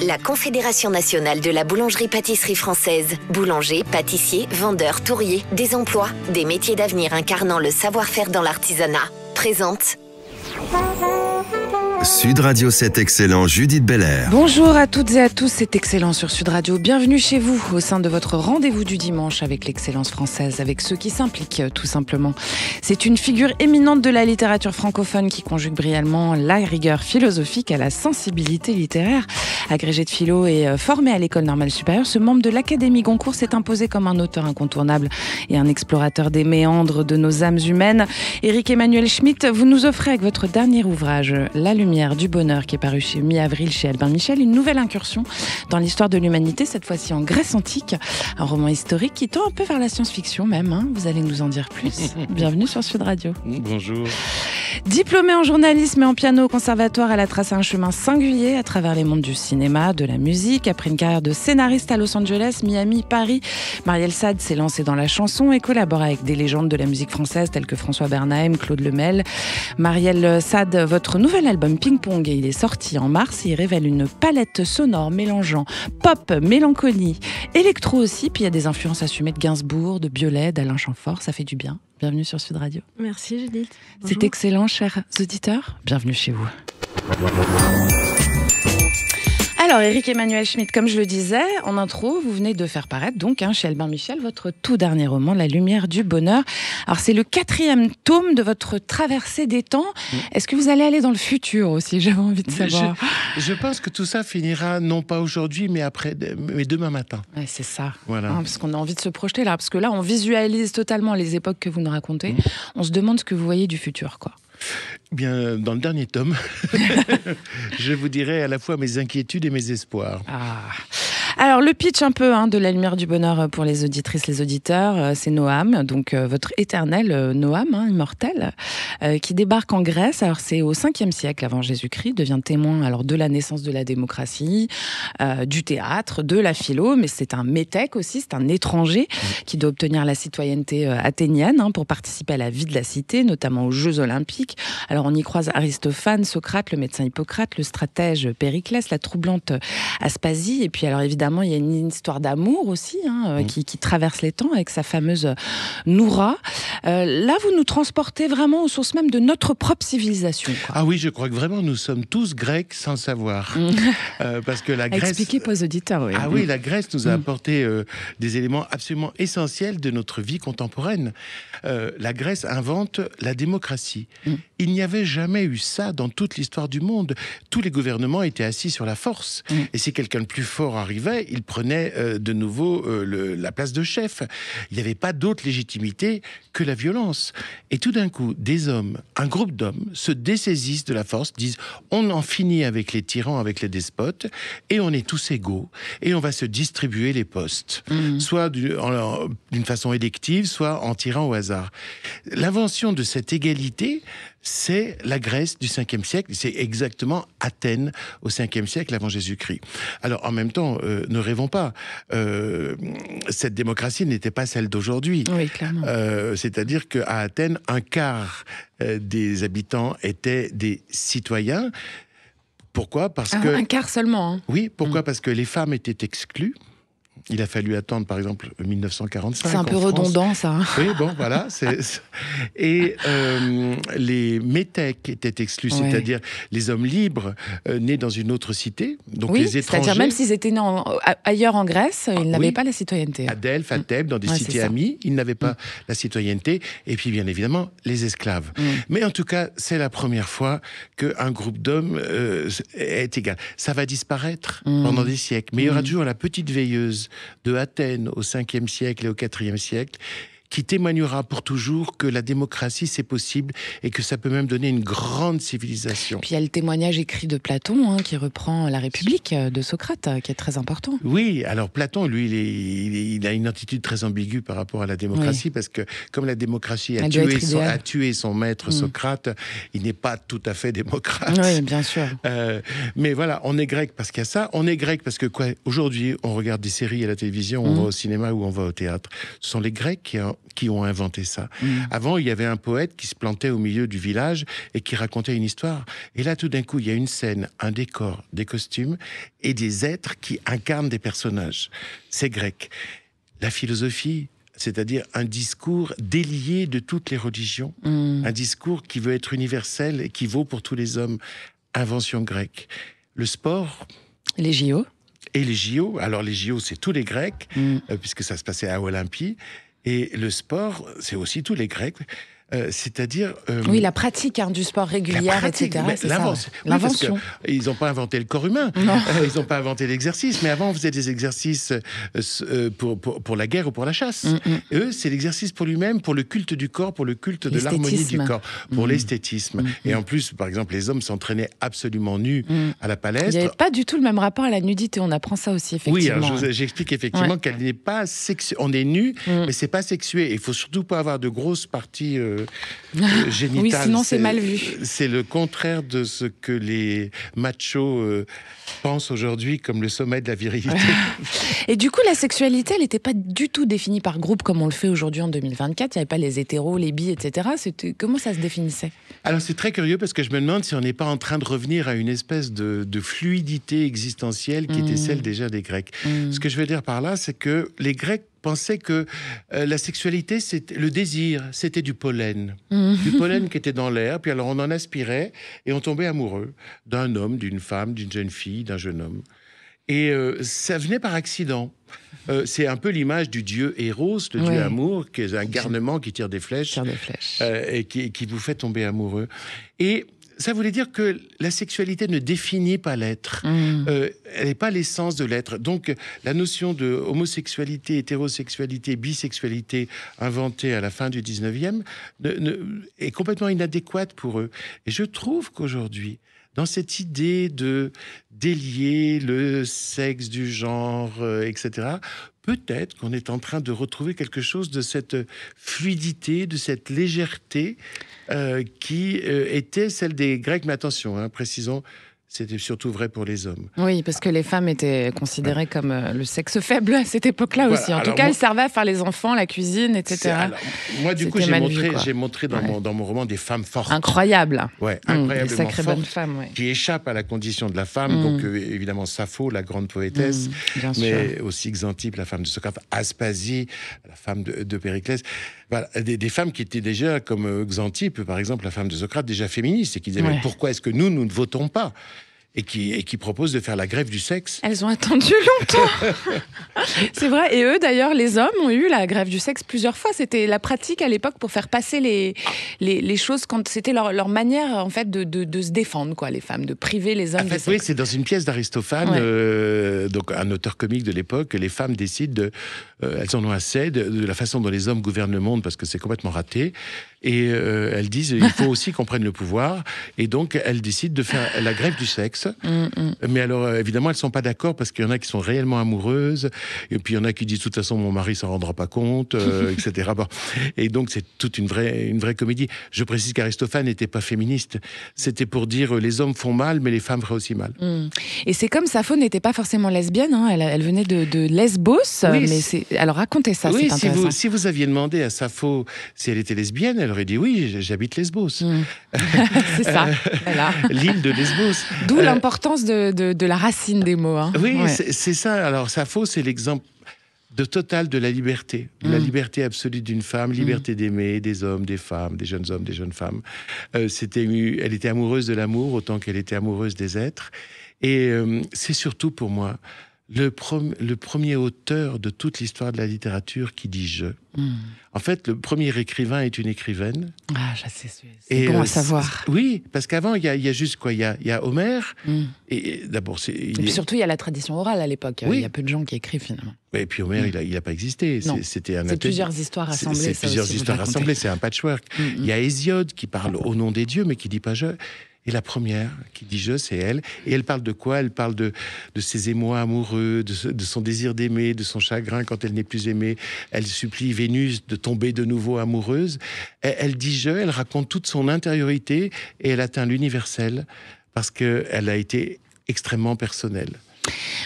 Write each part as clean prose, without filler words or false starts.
La Confédération nationale de la boulangerie-pâtisserie française. Boulangers, pâtissiers, vendeurs, tourriers, des emplois, des métiers d'avenir incarnant le savoir-faire dans l'artisanat. Présente. Sud Radio 7 Excellent, Judith Belair. Bonjour à toutes et à tous, c'est Excellent sur Sud Radio. Bienvenue chez vous, au sein de votre rendez-vous du dimanche avec l'excellence française, avec ceux qui s'impliquent tout simplement. C'est une figure éminente de la littérature francophone qui conjugue brillamment la rigueur philosophique à la sensibilité littéraire. Agrégé de philo et formé à l'École normale supérieure, ce membre de l'Académie Goncourt s'est imposé comme un auteur incontournable et un explorateur des méandres de nos âmes humaines. Éric Emmanuel Schmitt, vous nous offrez avec votre dernier ouvrage, La lumière du bonheur, qui est paru mi-avril chez Albin Michel, une nouvelle incursion dans l'histoire de l'humanité, cette fois-ci en Grèce antique, un roman historique qui tend un peu vers la science-fiction même, hein. Vous allez nous en dire plus. Bienvenue sur Sud Radio. Bonjour. Diplômé en journalisme et en piano au conservatoire, elle a tracé un chemin singulier à travers les mondes du cinéma, de la musique. Après une carrière de scénariste à Los Angeles, Miami, Paris, Marielle Sade s'est lancée dans la chanson et collabore avec des légendes de la musique française telles que François Bernheim, Claude Lemel. Marielle Sade, votre nouvel album Ping Pong, il est sorti en mars et il révèle une palette sonore mélangeant pop, mélancolie, électro aussi, puis il y a des influences assumées de Gainsbourg, de Biolay, d'Alain Chamfort, ça fait du bien. Bienvenue sur Sud Radio. Merci Judith. Bonjour. C'est excellent, chers auditeurs. Bienvenue chez vous. Alors, Éric Emmanuel Schmitt, comme je le disais en intro, vous venez de faire paraître donc chez Albin Michel votre tout dernier roman, La lumière du bonheur. Alors, c'est le 4e tome de votre traversée des temps. Est-ce que vous allez aller dans le futur aussi? J'avais envie de savoir. Je pense que tout ça finira non pas aujourd'hui, mais demain matin. Ouais, c'est ça. Voilà. Parce qu'on a envie de se projeter là, parce que là, on visualise totalement les époques que vous nous racontez. On se demande ce que vous voyez du futur, quoi. Bien, dans le dernier tome, je vous dirai à la fois mes inquiétudes et mes espoirs. Ah. Alors, le pitch un peu de La lumière du bonheur pour les auditrices, les auditeurs, c'est Noam, donc votre éternel Noam, immortel, qui débarque en Grèce. Alors, c'est au 5e siècle avant Jésus-Christ, devient témoin alors de la naissance de la démocratie, du théâtre, de la philo, mais c'est un métèque aussi, c'est un étranger qui doit obtenir la citoyenneté athénienne pour participer à la vie de la cité, notamment aux Jeux Olympiques. Alors, on y croise Aristophane, Socrate, le médecin Hippocrate, le stratège Périclès, la troublante Aspasie, et puis alors évidemment, il y a une histoire d'amour aussi qui traverse les temps avec sa fameuse Noura. Là, vous nous transportez vraiment aux sources même de notre propre civilisation, quoi. Ah oui, je crois que vraiment nous sommes tous grecs sans le savoir. Parce que la Grèce... Expliquez pas aux auditeurs, oui. Ah oui, la Grèce nous a apporté des éléments absolument essentiels de notre vie contemporaine. La Grèce invente la démocratie. Il n'y avait jamais eu ça dans toute l'histoire du monde. Tous les gouvernements étaient assis sur la force. Et si quelqu'un de plus fort arrivait, il prenait de nouveau la place de chef. Il n'y avait pas d'autre légitimité que la violence. Et tout d'un coup, des hommes, un groupe d'hommes, se dessaisissent de la force, disent on en finit avec les tyrans, avec les despotes, et on est tous égaux, et on va se distribuer les postes, soit d'une façon élective, soit en tirant au hasard. L'invention de cette égalité, c'est la Grèce du 5e siècle, c'est exactement Athènes au 5e siècle avant Jésus-Christ. Alors en même temps, ne rêvons pas, cette démocratie n'était pas celle d'aujourd'hui. Oui, clairement. C'est-à-dire qu'à Athènes, un quart des habitants étaient des citoyens. Pourquoi? Parce que... Un quart seulement. Oui, pourquoi? Parce que les femmes étaient exclues. Il a fallu attendre, par exemple, 1945. C'est un peu redondant, ça. Oui, bon, voilà. Et les métèques étaient exclus, c'est-à-dire les hommes libres nés dans une autre cité. Donc oui, les étrangers. C'est-à-dire même s'ils étaient nés ailleurs en Grèce, ils n'avaient pas la citoyenneté. À Delphes, à Thèbes, dans des cités amies, ils n'avaient pas la citoyenneté. Et puis, bien évidemment, les esclaves. Mais en tout cas, c'est la première fois qu'un groupe d'hommes est égal. Ça va disparaître pendant des siècles. Mais il y aura toujours la petite veilleuse de Athènes au 5e siècle et au 4e siècle, qui témoignera pour toujours que la démocratie, c'est possible et que ça peut même donner une grande civilisation. Puis il y a le témoignage écrit de Platon qui reprend la République de Socrate, qui est très important. Oui, alors Platon, lui, il a une attitude très ambiguë par rapport à la démocratie, parce que comme la démocratie a tué son maître Socrate, il n'est pas tout à fait démocrate. Oui, bien sûr. Mais voilà, on est grec parce qu'il y a ça. On est grec parce que aujourd'hui, on regarde des séries à la télévision, on va au cinéma ou on va au théâtre. Ce sont les Grecs qui gens qui ont inventé ça. Avant, il y avait un poète qui se plantait au milieu du village et qui racontait une histoire. Et là, tout d'un coup, il y a une scène, un décor, des costumes et des êtres qui incarnent des personnages. C'est grec. La philosophie, c'est-à-dire un discours délié de toutes les religions, un discours qui veut être universel et qui vaut pour tous les hommes. Invention grecque. Le sport... Les JO. Et les JO. Alors les JO, c'est tous les Grecs, puisque ça se passait à Olympie. Et le sport, c'est aussi tous les Grecs. C'est-à-dire... oui, la pratique du sport régulière, etc. C'est l'invention. Ils n'ont pas inventé le corps humain. Ils n'ont pas inventé l'exercice. Mais avant, on faisait des exercices pour la guerre ou pour la chasse. Et eux, c'est l'exercice pour lui-même, pour le culte du corps, pour le culte de l'harmonie du corps, pour l'esthétisme. Et en plus, par exemple, les hommes s'entraînaient absolument nus à la palestre. Il n'y avait pas du tout le même rapport à la nudité. On apprend ça aussi, effectivement. Oui, j'explique effectivement qu'elle n'est pas sexuée. On est nu, mais c'est pas sexué. Il faut surtout pas avoir de grosses parties génitales. Oui, sinon c'est mal vu. C'est le contraire de ce que les machos pensent aujourd'hui comme le sommet de la virilité. Et du coup, la sexualité, elle n'était pas du tout définie par groupe comme on le fait aujourd'hui en 2024. Il n'y avait pas les hétéros, les bi, etc. Comment ça se définissait ? Alors c'est très curieux parce que je me demande si on n'est pas en train de revenir à une espèce de fluidité existentielle qui était celle déjà des Grecs. Ce que je veux dire par là, c'est que les Grecs pensaient que la sexualité, c'était le désir, c'était du pollen. Du pollen qui était dans l'air, puis alors on en aspirait et on tombait amoureux d'un homme, d'une femme, d'une jeune fille, d'un jeune homme. Et ça venait par accident. C'est un peu l'image du dieu Eros, le dieu amour, qui est un garnement qui tire des flèches, et qui vous fait tomber amoureux. Et ça voulait dire que la sexualité ne définit pas l'être. Elle n'est pas l'essence de l'être. Donc, la notion de homosexualité, hétérosexualité, bisexualité, inventée à la fin du 19e, est complètement inadéquate pour eux. Et je trouve qu'aujourd'hui, dans cette idée de délier le sexe du genre, etc., peut-être qu'on est en train de retrouver quelque chose de cette fluidité, de cette légèreté qui était celle des Grecs. Mais attention, précisons, c'était surtout vrai pour les hommes. Oui, parce que les femmes étaient considérées comme le sexe faible à cette époque-là aussi. En tout cas, elles servaient à faire les enfants, la cuisine, etc. Moi, du coup, j'ai montré dans mon roman des femmes fortes. Incroyables. Ouais, incroyablement des sacrées fortes, bonnes femmes, qui échappent à la condition de la femme. Donc, évidemment, Sappho, la grande poétesse, mais aussi Xanthippe, la femme de Socrate, Aspasie, la femme de Périclès. Voilà, des femmes qui étaient déjà, comme Xanthippe, par exemple, la femme de Socrate, déjà féministes, et qui disaient mais pourquoi est-ce que nous ne votons pas ? Et qui proposent de faire la grève du sexe. Elles ont attendu longtemps. C'est vrai. Et eux, d'ailleurs, les hommes ont eu la grève du sexe plusieurs fois. C'était la pratique à l'époque pour faire passer les choses quand c'était leur manière, en fait, de se défendre, quoi, les femmes, de priver les hommes de sexe. Oui, c'est dans une pièce d'Aristophane, donc un auteur comique de l'époque, que les femmes décident elles en ont assez de la façon dont les hommes gouvernent le monde, parce que c'est complètement raté. Et elles disent il faut aussi qu'on prenne le pouvoir. Et donc, elles décident de faire la grève du sexe. Mais alors, évidemment, elles ne sont pas d'accord parce qu'il y en a qui sont réellement amoureuses. Et puis, il y en a qui disent de toute façon, mon mari ne s'en rendra pas compte, etc. Bon. Et donc, c'est toute une vraie comédie. Je précise qu'Aristophane n'était pas féministe. C'était pour dire les hommes font mal, mais les femmes feraient aussi mal. Et c'est comme Sappho n'était pas forcément lesbienne. Hein. Elle venait de Lesbos. Oui, mais alors, racontez ça, oui, c'est intéressant. Si vous aviez demandé à Sappho si elle était lesbienne, elle aurait dit oui, j'habite Lesbos. C'est ça, voilà. L'île de Lesbos. D'où l'importance de la racine des mots. Hein. Oui, c'est ça. Alors, Sappho, c'est l'exemple total de la liberté. La liberté absolue d'une femme, liberté d'aimer, des hommes, des femmes, des jeunes hommes, des jeunes femmes. Elle était amoureuse de l'amour autant qu'elle était amoureuse des êtres. Et c'est surtout pour moi le premier auteur de toute l'histoire de la littérature qui dit « je ». En fait, le premier écrivain est une écrivaine. Ah, je sais, c'est bon à savoir. Oui, parce qu'avant, il y a juste quoi ? Il y a Homère. Et d'abord, et puis surtout, il y a la tradition orale à l'époque. Oui. Il y a peu de gens qui écrivent finalement. Et puis Homère, il n'a pas existé. C'était plusieurs histoires rassemblées. C'est plusieurs histoires rassemblées. C'est un patchwork. Il y a Hésiode qui parle au nom des dieux, mais qui dit pas je. Et la première qui dit je, c'est elle. Et elle parle de quoi ? Elle parle de ses émois amoureux, de son désir d'aimer, de son chagrin quand elle n'est plus aimée. Elle supplie Vénus de tomber de nouveau amoureuse. Elle dit je, elle raconte toute son intériorité et elle atteint l'universel parce qu'elle a été extrêmement personnelle.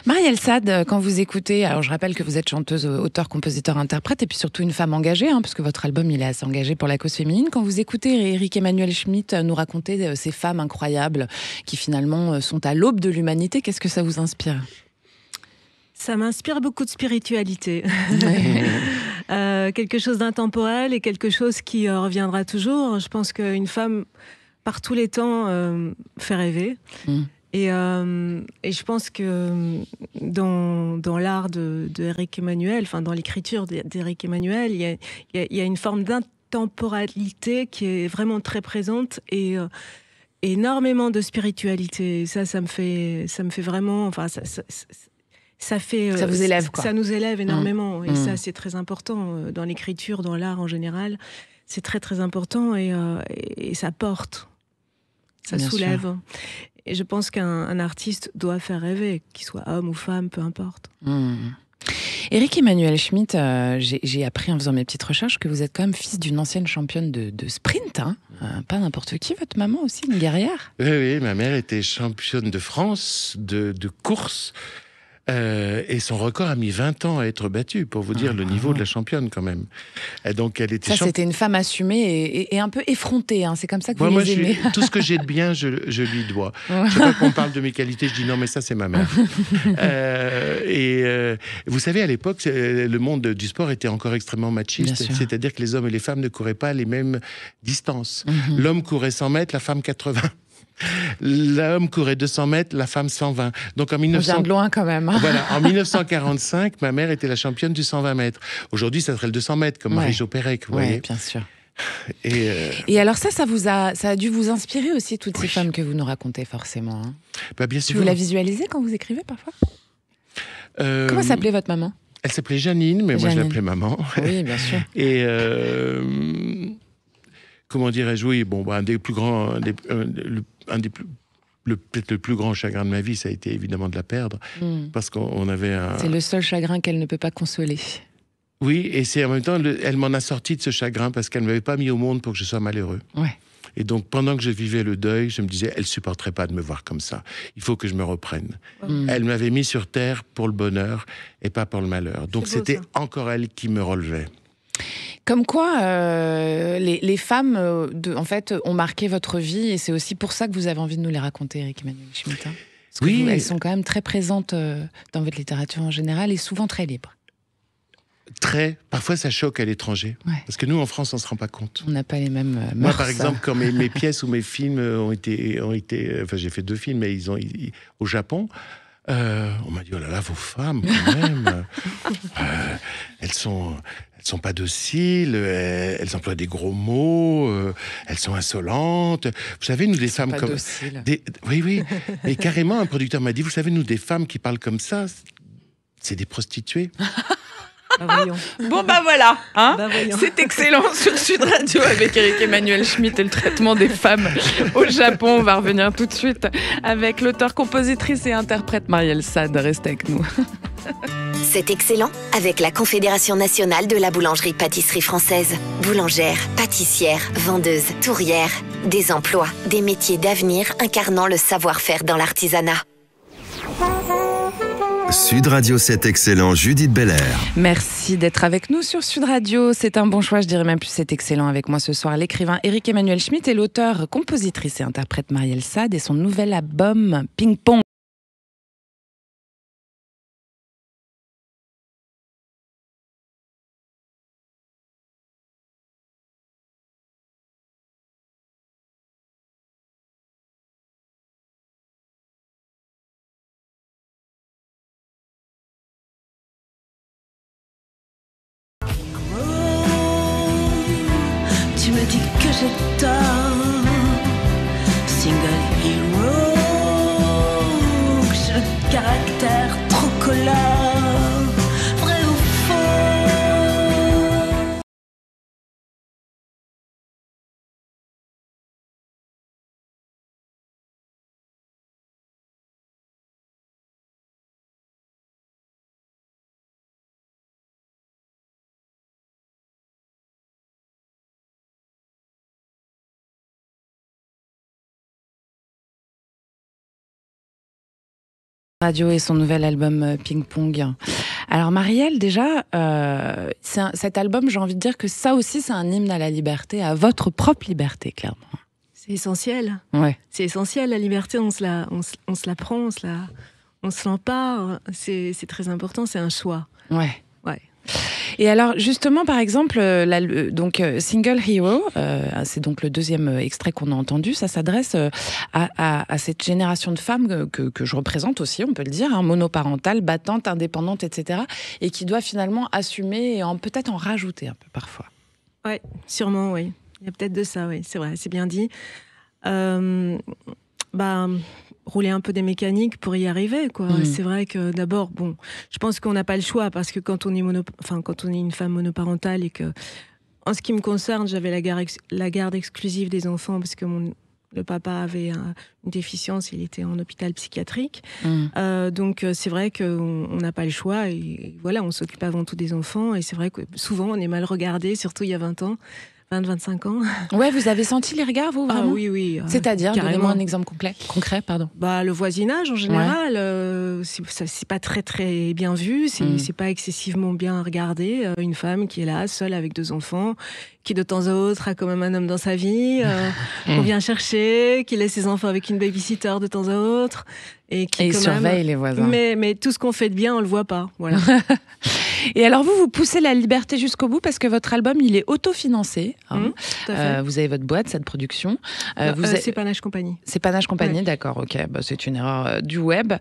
Marielle Sade, quand vous écoutez, alors je rappelle que vous êtes chanteuse, auteure, compositeur, interprète, et puis surtout une femme engagée, parce que votre album il est assez engagé pour la cause féminine. Quand vous écoutez Éric Emmanuel Schmitt nous raconter ces femmes incroyables qui finalement sont à l'aube de l'humanité, qu'est-ce que ça vous inspire ? Ça m'inspire beaucoup de spiritualité. Quelque chose d'intemporel et quelque chose qui reviendra toujours. Je pense qu'une femme, par tous les temps, fait rêver. Et je pense que dans l'art de Éric Emmanuel, enfin dans l'écriture d'Éric Emmanuel, il y a une forme d'intemporalité qui est vraiment très présente et énormément de spiritualité. Et ça me fait vraiment, enfin ça vous élève, quoi. Ça nous élève énormément. Et ça, c'est très important dans l'écriture, dans l'art en général. C'est très, très important et ça porte. Ça Bien soulève. sûr. Et je pense qu'un artiste doit faire rêver, qu'il soit homme ou femme, peu importe. Éric Emmanuel Schmitt, j'ai appris en faisant mes petites recherches que vous êtes quand même fils d'une ancienne championne de sprint. Pas n'importe qui, votre maman aussi, une guerrière. Oui, ma mère était championne de France de course. Et son record a mis 20 ans à être battu, pour vous dire le niveau de la championne quand même. Et donc elle était c'était une femme assumée et un peu effrontée. C'est comme ça que vous les aimez. Tout ce que j'ai de bien, je lui dois. Je sais pas qu'on parle de mes qualités, je dis non, mais ça c'est ma mère. Vous savez, à l'époque, le monde du sport était encore extrêmement machiste. C'est-à-dire que les hommes et les femmes ne couraient pas les mêmes distances. L'homme courait 100 mètres, la femme 80. L'homme courait 200 mètres, la femme 120. Donc en 1900... On vient de loin quand même. Voilà, en 1945, ma mère était la championne du 120 mètres. Aujourd'hui, ça serait le 200 mètres, comme Marie-Jo Pérec, vous voyez. Bien sûr. Et alors ça a dû vous inspirer aussi, toutes ces femmes que vous nous racontez forcément. Bien sûr. Vous la visualisez quand vous écrivez parfois Comment s'appelait votre maman ? Elle s'appelait Janine, mais moi je l'appelais maman. Oui, bien sûr. Et... comment dirais-je, oui, un des plus grands, peut-être le plus grand chagrin de ma vie, ça a été évidemment de la perdre, parce qu'on avait C'est le seul chagrin qu'elle ne peut pas consoler. Oui, et c'est en même temps, elle m'en a sorti de ce chagrin parce qu'elle ne m'avait pas mis au monde pour que je sois malheureux. Ouais. Et donc, pendant que je vivais le deuil, je me disais, elle supporterait pas de me voir comme ça. Il faut que je me reprenne. Elle m'avait mis sur terre pour le bonheur et pas pour le malheur. Donc, c'était encore elle qui me relevait. Comme quoi, les femmes, en fait, ont marqué votre vie, et c'est aussi pour ça que vous avez envie de nous les raconter, Éric Emmanuel Schmitt. Parce que elles sont quand même très présentes dans votre littérature en général, et souvent très libres. Parfois ça choque à l'étranger, parce que nous en France on se rend pas compte. On n'a pas les mêmes mœurs. Moi par exemple, quand mes pièces ou mes films ont été, enfin j'ai fait 2 films, mais au Japon. On m'a dit, oh là là, vos femmes, quand même, elles sont pas dociles, elles emploient des gros mots, elles sont insolentes. Vous savez, nous, des femmes comme... Oui, et carrément, un producteur m'a dit, vous savez, nous, des femmes qui parlent comme ça, c'est des prostituées. Bon voilà, c'est excellent sur Sud Radio avec Éric Emmanuel Schmitt et le traitement des femmes au Japon. On va revenir tout de suite avec l'auteure, compositrice et interprète Marielle Sade. Restez avec nous. C'est excellent avec la Confédération nationale de la boulangerie-pâtisserie française. Boulangère, pâtissière, vendeuse, tourrière. Des emplois, des métiers d'avenir incarnant le savoir-faire dans l'artisanat. Sud Radio 7 excellent, Judith Belair. Merci d'être avec nous sur Sud Radio. C'est un bon choix, je dirais même plus c'est excellent. Avec moi ce soir, l'écrivain Éric Emmanuel Schmitt et l'auteur, compositrice et interprète Marielle Sade et son nouvel album Ping Pong. Tu me dis que j'ai tort, single hero, que j'ai le caractère trop collant. Radio et son nouvel album Ping Pong. Alors Marielle, déjà, cet album, j'ai envie de dire que ça aussi, c'est un hymne à la liberté, à votre propre liberté, clairement. C'est essentiel. Ouais. C'est essentiel, la liberté, on se la prend, on se l'empare. C'est très important, c'est un choix. Ouais. Ouais. Et alors, justement, par exemple, Single Hero, c'est donc le deuxième extrait qu'on a entendu, ça s'adresse à cette génération de femmes que je représente aussi, on peut le dire, hein, monoparentale, battante, indépendante, etc., et qui doit finalement assumer et peut-être en rajouter un peu parfois. Oui, sûrement, oui. Il y a peut-être de ça, oui, c'est vrai, c'est bien dit. Rouler un peu des mécaniques pour y arriver, quoi. C'est vrai que d'abord, je pense qu'on n'a pas le choix parce que quand on est une femme monoparentale et que, en ce qui me concerne, j'avais la garde exclusive des enfants parce que le papa avait une déficience, il était en hôpital psychiatrique. Donc c'est vrai qu'on n'a pas le choix et voilà, on s'occupe avant tout des enfants et c'est vrai que souvent on est mal regardé, surtout il y a 20 ans. 20-25 ans. Ouais, vous avez senti les regards, vous, vraiment ? Ah oui. C'est-à-dire, donnez-moi un exemple concret, pardon. Le voisinage, en général, c'est pas très, très bien vu, c'est pas excessivement bien regardé. Une femme qui est là, seule avec 2 enfants, qui de temps à autre a quand même un homme dans sa vie, qu'on vient chercher, qui laisse ses enfants avec une babysitter de temps à autre. Et il surveille les voisins. Mais tout ce qu'on fait de bien, on le voit pas. Voilà. Et alors vous poussez la liberté jusqu'au bout parce que votre album, il est autofinancé. Hein. Tout à fait. Vous avez votre boîte, cette production. C'est Panache Compagnie. C'est Panache Compagnie, ouais. D'accord, ok. C'est une erreur du web.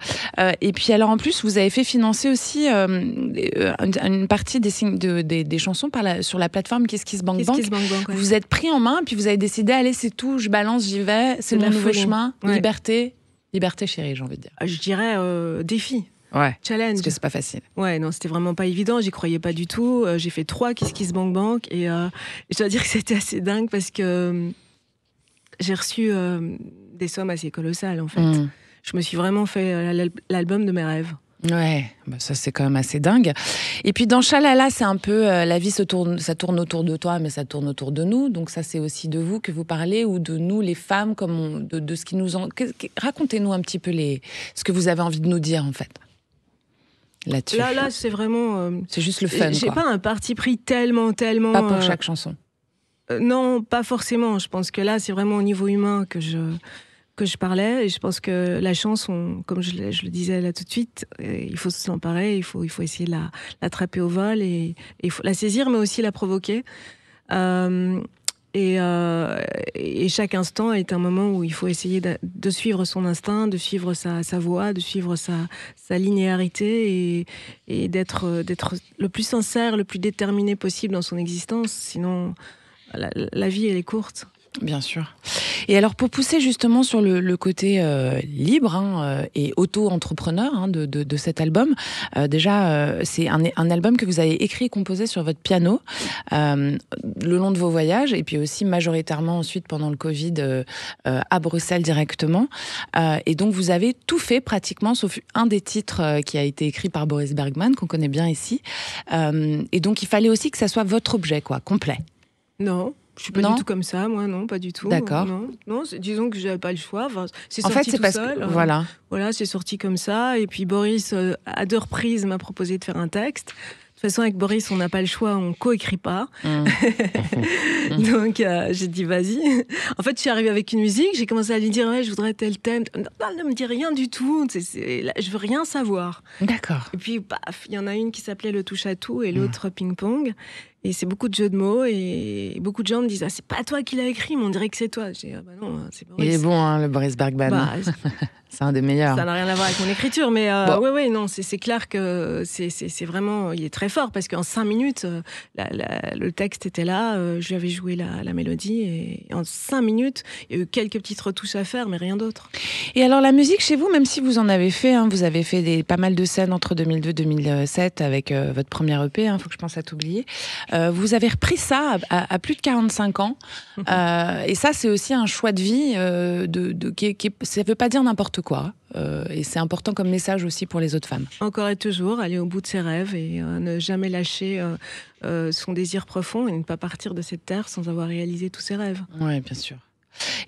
Et puis alors en plus, vous avez fait financer aussi une partie des chansons sur la plateforme KissKissBankBank. KissKissBankBank, ouais. Vous êtes pris en main, puis vous avez décidé, allez, c'est tout, je balance, j'y vais, c'est mon nouveau chemin, ouais. Liberté chérie, j'ai envie de dire. Je dirais défi. Ouais. Challenge. Parce que c'est pas facile. Ouais, non, c'était vraiment pas évident. J'y croyais pas du tout. J'ai fait 3 KissKissBankBank et je dois dire que c'était assez dingue parce que j'ai reçu des sommes assez colossales en fait. Je me suis vraiment fait l'album de mes rêves. Ouais, ça c'est quand même assez dingue. Et puis dans Chalala, c'est un peu la vie ça tourne autour de toi, mais ça tourne autour de nous. Donc ça c'est aussi de vous que vous parlez ou de nous les femmes, de ce qui nous racontez-nous un petit peu ce que vous avez envie de nous dire en fait. Là-dessus. Là c'est vraiment. C'est juste le fun. J'ai pas un parti pris tellement. Pas pour chaque chanson. Non, pas forcément. Je pense que là c'est vraiment au niveau humain que je parlais, et je pense que la chanson, comme je le disais là tout de suite, il faut s'emparer, il faut essayer de l'attraper au vol, et il faut la saisir, mais aussi la provoquer. Et chaque instant est un moment où il faut essayer de suivre son instinct, de suivre sa voix, de suivre sa linéarité, et d'être le plus sincère, le plus déterminé possible dans son existence. Sinon, la vie, elle est courte. Bien sûr. Et alors, pour pousser justement sur le côté libre et auto-entrepreneur de cet album, c'est un album que vous avez écrit et composé sur votre piano le long de vos voyages, et puis aussi majoritairement ensuite pendant le Covid à Bruxelles directement. Et donc, vous avez tout fait pratiquement, sauf un des titres qui a été écrit par Boris Bergman, qu'on connaît bien ici. Et donc, il fallait aussi que ça soit votre objet, quoi, complet. Non. Je suis pas du tout comme ça, moi, non, pas du tout. D'accord. Non, disons que j'avais pas le choix. Enfin, c'est en sorti fait, c'est tout parce seul. Que, voilà. Voilà, c'est sorti comme ça. Et puis Boris, à 2 reprises, m'a proposé de faire un texte. De toute façon, avec Boris, on n'a pas le choix, on coécrit pas. Donc, j'ai dit, vas-y. En fait, je suis arrivée avec une musique, j'ai commencé à lui dire, ouais, je voudrais tel thème. Non, ne me dis rien du tout, je veux rien savoir. D'accord. Et puis, paf, il y en a une qui s'appelait Le Touche à Tout et l'autre Ping Pong. Et c'est beaucoup de jeux de mots, et beaucoup de gens me disent, c'est pas toi qui l'as écrit, mais on dirait que c'est toi. Je dis, non, c'est Boris. Il est bon, le Boris Bergman. C'est un des meilleurs. Ça n'a rien à voir avec mon écriture, mais non, c'est clair que c'est vraiment, il est très fort, parce qu'en 5 minutes, le texte était là, je lui avais joué la mélodie, et en 5 minutes, il y a eu quelques petites retouches à faire, mais rien d'autre. Et alors la musique chez vous, même si vous en avez fait, vous avez fait pas mal de scènes entre 2002 et 2007 avec votre premier EP, faut que je pense à t'oublier. Vous avez repris ça à plus de 45 ans, et ça c'est aussi un choix de vie ça veut pas dire n'importe quoi, et c'est important comme message aussi pour les autres femmes. Encore et toujours, aller au bout de ses rêves et ne jamais lâcher son désir profond, et ne pas partir de cette terre sans avoir réalisé tous ses rêves. Oui, bien sûr.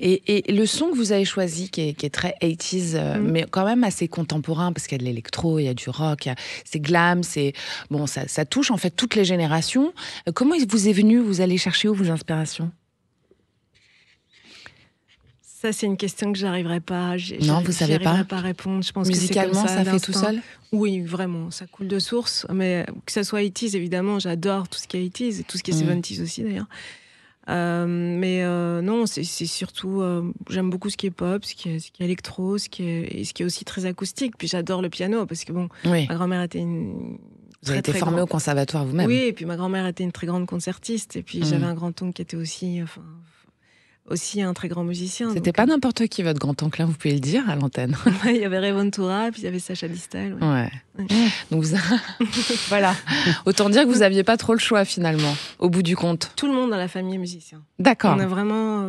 Et le son que vous avez choisi, qui est très 80s, mais quand même assez contemporain, parce qu'il y a de l'électro, il y a du rock, c'est glam, bon, ça touche en fait toutes les générations. Comment vous est venu, vous allez chercher où vos inspirations? Ça, c'est une question que j'arriverai pas. Non, vous savez pas répondre. Je pense musicalement, que c'est comme ça fait tout seul. Oui, vraiment, ça coule de source. Mais que ça soit 80s, évidemment, j'adore tout ce qui est 80s et tout ce qui est 70s aussi d'ailleurs. Non, c'est surtout, j'aime beaucoup ce qui est pop, ce qui est électro, ce qui est aussi très acoustique. Puis j'adore le piano parce que ma grand-mère était Vous avez été formée au conservatoire vous-même. Oui, et puis ma grand-mère était une très grande concertiste. Et puis j'avais un grand-oncle qui était aussi un très grand musicien. C'était pas n'importe qui, votre grand-oncle, vous pouvez le dire à l'antenne. Il y avait Ray Ventura, puis il y avait Sacha Distel. Ouais. Donc voilà. Autant dire que vous aviez pas trop le choix finalement, au bout du compte. Tout le monde dans la famille est musicien. D'accord. On a vraiment...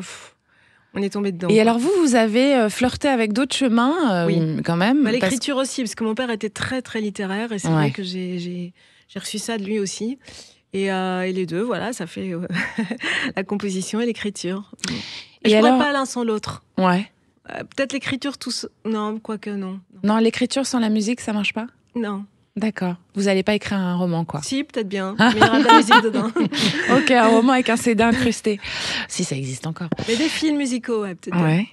on est tombé dedans. Et alors vous avez flirté avec d'autres chemins, quand même. L'écriture aussi, parce que mon père était très très littéraire, et c'est vrai que j'ai reçu ça de lui aussi. Et les deux, voilà, ça fait la composition et l'écriture. Et je ne pourrais pas l'un sans l'autre. Ouais. Peut-être l'écriture tous... Non, quoique non. Non, l'écriture sans la musique, ça marche pas? Non. D'accord. Vous n'allez pas écrire un roman, quoi? Si, peut-être bien. Mais il y aura de la musique dedans. Ok, un roman avec un CD incrusté. Si, ça existe encore. Mais des films musicaux, peut-être. Ouais.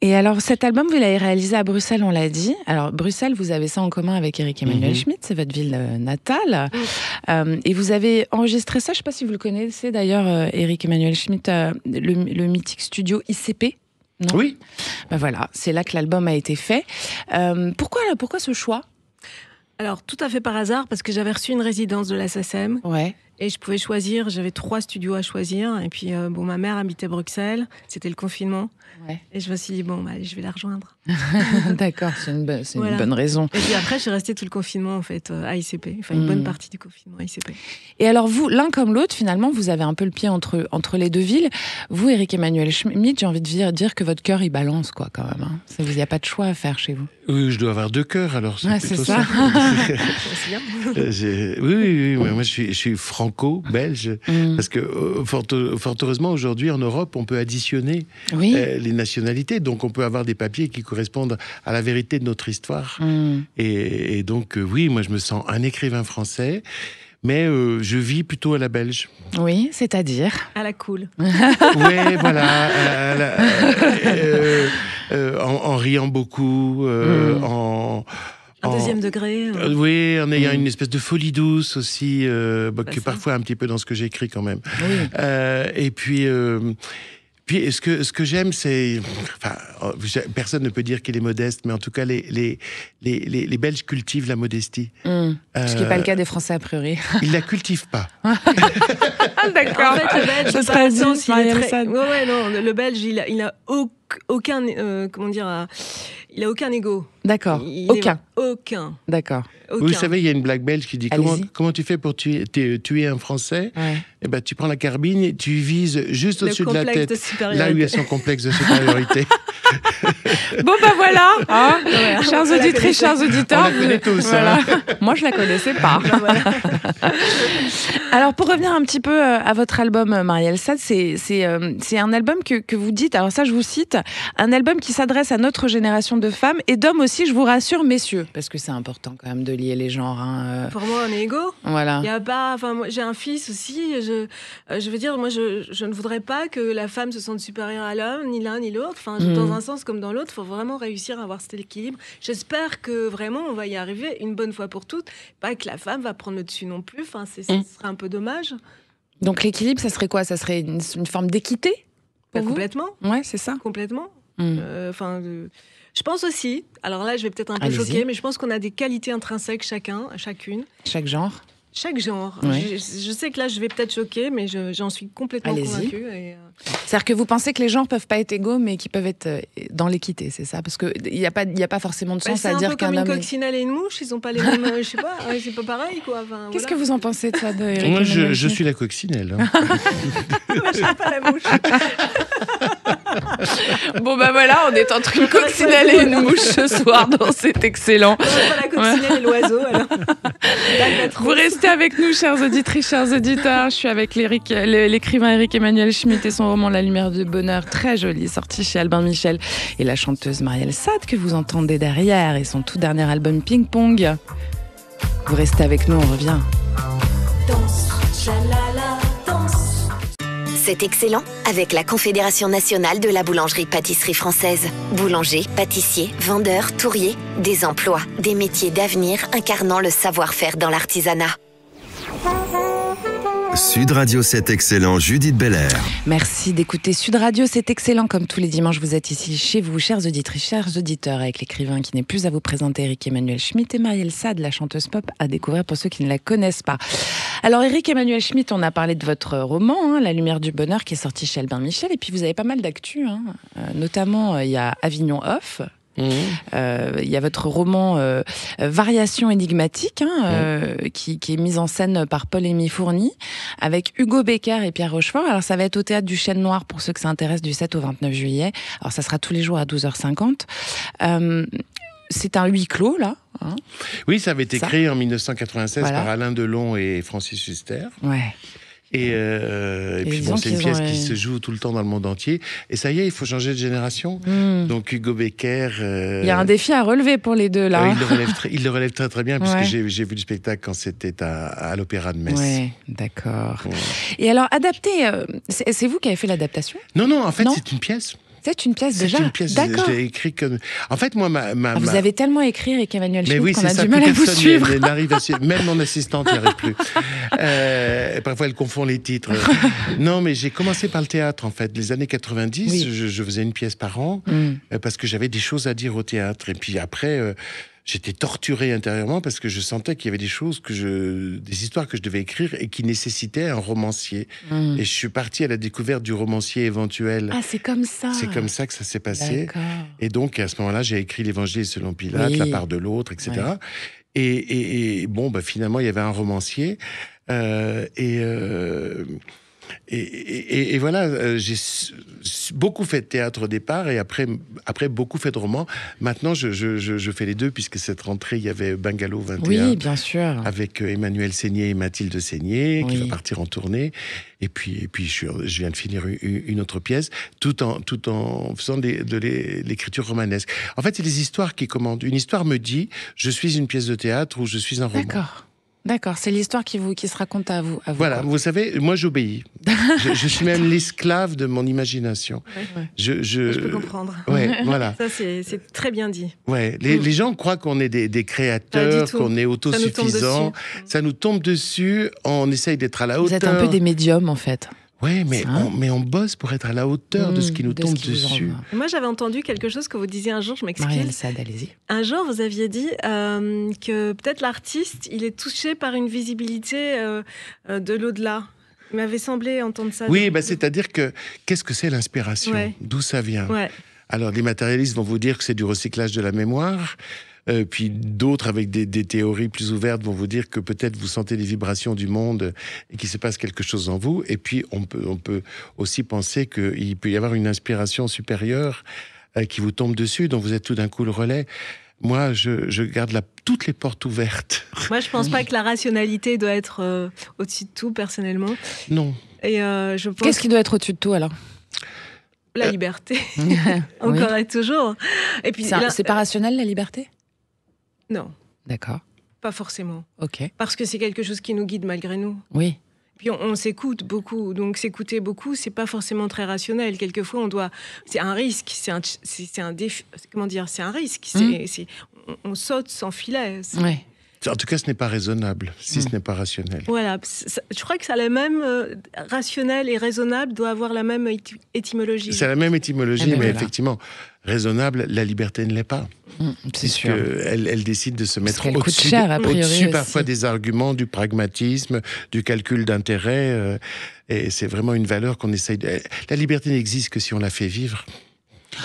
Et alors, cet album, vous l'avez réalisé à Bruxelles, on l'a dit. Alors, Bruxelles, vous avez ça en commun avec Éric Emmanuel Schmitt, c'est votre ville natale. Et vous avez enregistré ça, je ne sais pas si vous le connaissez d'ailleurs, Éric Emmanuel Schmitt, le mythique studio ICP. Non? Oui. Ben voilà, c'est là que l'album a été fait. Pourquoi ce choix? Alors, tout à fait par hasard, parce que j'avais reçu une résidence de la SACEM. Ouais. Et je pouvais choisir, j'avais 3 studios à choisir. Et puis, ma mère habitait Bruxelles, c'était le confinement. Ouais. Et je me suis dit, allez, je vais la rejoindre. D'accord, c'est une bonne raison. Et puis après, je suis restée tout le confinement, en fait, à ICP. Enfin, une bonne partie du confinement à ICP. Et alors, vous, l'un comme l'autre, finalement, vous avez un peu le pied entre les deux villes. Vous, Éric Emmanuel Schmitt, j'ai envie de dire que votre cœur, il balance, quoi, quand même. Hein. Il n'y a pas de choix à faire chez vous. Oui, je dois avoir 2 cœurs, alors c'est plutôt ça. Oui, moi je suis franco-belge, parce que fort heureusement, aujourd'hui, en Europe, on peut additionner les nationalités, donc on peut avoir des papiers qui correspondent à la vérité de notre histoire. Et donc, oui, moi je me sens un écrivain français, mais je vis plutôt à la belge. Oui, c'est-à-dire à la cool. Oui, voilà. En riant beaucoup, un deuxième degré. Oui, en ayant une espèce de folie douce aussi, qui est parfois un petit peu dans ce que j'écris quand même. Oui. Et puis ce que j'aime, c'est... personne ne peut dire qu'il est modeste, mais en tout cas, les Belges cultivent la modestie. Ce qui n'est pas le cas des Français, a priori. Ils ne la cultivent pas. D'accord. En fait, le Belge, ça serait dit, le Belge, il a aucun... comment dire... Il a aucun ego. D'accord. Aucun. D'accord. Vous savez, il y a une blague belge qui dit comment tu fais pour tuer un Français? Eh ben, tu prends la carbine et tu vises juste au-dessus de la tête, là où il y a son complexe de supériorité. Bon, voilà. Chers auditrices, chers auditeurs. On la connaît tous. Voilà. Moi, je la connaissais pas. Alors, pour revenir un petit peu à votre album, Marielle Sade, c'est un album que vous dites, alors ça, je vous cite, un album qui s'adresse à notre génération de femmes et d'hommes aussi, je vous rassure, messieurs, parce que c'est important quand même de lier les genres. Hein. Pour moi, on est égaux. Voilà. Il y a pas, enfin, moi, j'ai un fils aussi. Je veux dire, moi, je ne voudrais pas que la femme se sente supérieure à l'homme, ni l'un ni l'autre. Enfin, dans un sens comme dans l'autre, il faut vraiment réussir à avoir cet équilibre. J'espère que vraiment, on va y arriver une bonne fois pour toutes. Pas que la femme va prendre le dessus non plus. Enfin, ce serait un peu dommage. Donc l'équilibre, ça serait quoi? Ça serait une forme d'équité pour vous? Complètement. Ouais, c'est ça. Complètement. Je pense aussi, alors là je vais peut-être un peu choquer, mais je pense qu'on a des qualités intrinsèques chacune. Chaque genre? Chaque genre. Ouais. Je sais que là je vais peut-être choquer, mais j'en suis complètement convaincue. C'est-à-dire que vous pensez que les genres peuvent pas être égaux, mais qu'ils peuvent être dans l'équité, c'est ça? Parce qu'il n'y a pas forcément de sens à dire qu'un homme... C'est un peu comme une coccinelle et une mouche, ils n'ont pas les mêmes... je sais pas, c'est pas pareil quoi. Enfin, qu'est-ce que vous en pensez de ça, Éric? Moi je suis la coccinelle. Hein. Moi je suis pas la mouche. Bon voilà, on est entre une coccinelle et une mouche ce soir dans cet excellent. Non, pas la coccinelle et l'oiseau alors. Vous restez avec nous, chères auditrices, chers auditeurs. Je suis avec l'écrivain Éric-Emmanuel Schmitt et son roman La lumière du bonheur, très joli, sorti chez Albin Michel, et la chanteuse Marielle Sade que vous entendez derrière, et son tout dernier album Ping Pong. Vous restez avec nous, on revient. Danse, chalala, danse. C'est excellent avec la Confédération nationale de la boulangerie-pâtisserie française. Boulanger, pâtissier, vendeur, tourier, des emplois, des métiers d'avenir incarnant le savoir-faire dans l'artisanat. Sud Radio, c'est excellent, Judith Belair. Merci d'écouter Sud Radio, c'est excellent. Comme tous les dimanches, vous êtes ici chez vous, chères auditrices, chers auditeurs, avec l'écrivain qui n'est plus à vous présenter, Éric-Emmanuel Schmitt, et Marielle Sade, la chanteuse pop, à découvrir pour ceux qui ne la connaissent pas. Alors, Éric-Emmanuel Schmitt, on a parlé de votre roman, La lumière du bonheur, qui est sorti chez Albin Michel, et puis vous avez pas mal d'actu, notamment il y a Avignon Off. Il y a votre roman Variation énigmatique qui est mise en scène par Paul-Émile Fourny avec Hugo Becker et Pierre Rochefort. Alors ça va être au Théâtre du Chêne Noir pour ceux que ça intéresse du 7 au 29 juillet. Alors ça sera tous les jours à 12h50. C'est un huis clos là. Oui, ça avait été créé en 1996 par Alain Delon et Francis Huster. Ouais. Et puis bon, c'est une pièce qui se joue tout le temps dans le monde entier. Et ça y est, il faut changer de génération. Donc Hugo Becker... Il y a un défi à relever pour les deux, là. Il le relève très très bien, puisque j'ai vu le spectacle quand c'était à l'Opéra de Metz. Oui, d'accord. Ouais. Et alors, adapté, c'est vous qui avez fait l'adaptation ? Non, en fait, c'est une pièce. C'est une pièce déjà. C'est une pièce. Je l'ai écrit comme. En fait, moi, vous avez tellement écrit avec Emmanuel Schmitt qu'on a ça, du mal à vous suivre. Même mon assistante n'y arrive plus. Parfois, elle confond les titres. Non, mais j'ai commencé par le théâtre, en fait. Les années 90, je faisais une pièce par an parce que j'avais des choses à dire au théâtre. Et puis après. J'étais torturé intérieurement parce que je sentais qu'il y avait des choses des histoires que je devais écrire et qui nécessitaient un romancier. Et je suis parti à la découverte du romancier éventuel. Ah, c'est comme ça. C'est comme ça que ça s'est passé. D'accord. Et donc, à ce moment-là, j'ai écrit l'Évangile selon Pilate, La part de l'autre, etc. Ouais. Et bon, finalement, il y avait un romancier. Et voilà, j'ai beaucoup fait de théâtre au départ et après beaucoup fait de romans. Maintenant, je fais les deux puisque cette rentrée, il y avait Bungalow 21. Oui, bien sûr. Avec Emmanuel Seigné et Mathilde Seigné qui va partir en tournée. Et puis je viens de finir une autre pièce tout en faisant de l'écriture romanesque. En fait, c'est les histoires qui commandent. Une histoire me dit, je suis une pièce de théâtre ou je suis un roman. D'accord, c'est l'histoire qui se raconte à vous. Voilà, vous savez, moi j'obéis. je suis même l'esclave de mon imagination. Ouais. Je peux comprendre. Ouais, voilà. Ça, c'est très bien dit. Ouais, les gens croient qu'on est des créateurs, qu'on est autosuffisants. Ça nous tombe dessus, on essaye d'être à la hauteur. Vous êtes un peu des médiums, en fait. Oui, mais on bosse pour être à la hauteur de ce qui nous tombe dessus. Moi, j'avais entendu quelque chose que vous disiez un jour, je m'excuse. Marielle Sade, allez-y. Un jour, vous aviez dit que peut-être l'artiste, il est touché par une visibilité de l'au-delà. Il m'avait semblé entendre ça. Oui, c'est-à-dire que qu'est-ce que c'est l'inspiration ? D'où ça vient ? Alors, les matérialistes vont vous dire que c'est du recyclage de la mémoire. Puis d'autres, avec des théories plus ouvertes, vont vous dire que peut-être vous sentez les vibrations du monde et qu'il se passe quelque chose en vous. Et puis, on peut aussi penser qu'il peut y avoir une inspiration supérieure qui vous tombe dessus, dont vous êtes tout d'un coup le relais. Moi, je garde toutes les portes ouvertes. Moi, je pense pas que la rationalité doit être au-dessus de tout, personnellement. Non. Et je pense... Qu'est-ce qui doit être au-dessus de tout, alors ? La liberté. Encore et toujours. Et puis, c'est pas rationnel, la liberté ? Non. D'accord. Pas forcément. Ok. Parce que c'est quelque chose qui nous guide malgré nous. Oui. Puis on s'écoute beaucoup, donc s'écouter beaucoup, c'est pas forcément très rationnel. Quelquefois, c'est un risque, c'est un défi. Comment dire ? C'est un risque. On saute sans filet. Oui. En tout cas, ce n'est pas raisonnable, si ce n'est pas rationnel. Voilà, je crois que ça a la même rationnel et raisonnable doit avoir la même étymologie. C'est la même étymologie, mais effectivement, raisonnable, la liberté ne l'est pas. C'est sûr. Elle décide de se mettre au-dessus parfois des arguments, du pragmatisme, du calcul d'intérêt. Et c'est vraiment une valeur qu'on essaye de... La liberté n'existe que si on la fait vivre.